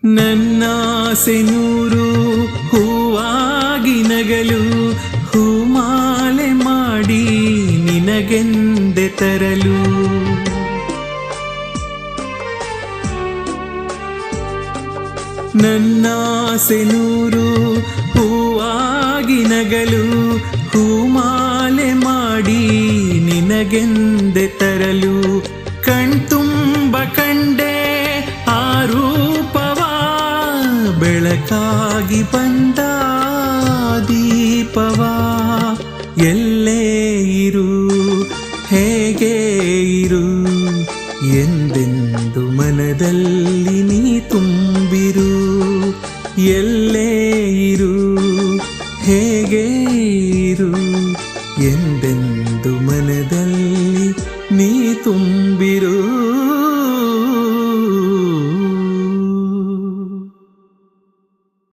ನನ್ನಾಸೆ ನೂರು ಹೂವಾಗಿ ನಗಲು ಹೂಮಾಲೆ ಮಾಡಿ ನಿನಗೆಂದೆ ತರಲು. ನನ್ನಾಸೆ ನೂರು ಹೂವಾಗಿ ನಗಲು ಹೂಮಾಲೆ ಮಾಡಿ ನಿನಗೆಂದೆ ತರಲು. ಕಣ್ತುಂಬ ಕಂಡೆ ಆ ರೂಪವ ಬೆಳಕಾಗಿ ಬಂದ ದೀಪವ. ಎಲ್ಲೇ ಇರು ಹೇಗೆ ಇರು ಎಂದೆಂದು ಮನದಲ್ಲಿ ನೀ ತುಂಬಿರು. ಎಲ್ಲೇ ಇರು ಹೇಗೆ ಇರು ಎಂದೆಂದು ಮನದಲ್ಲಿ ನೀ ತುಂಬಿರು.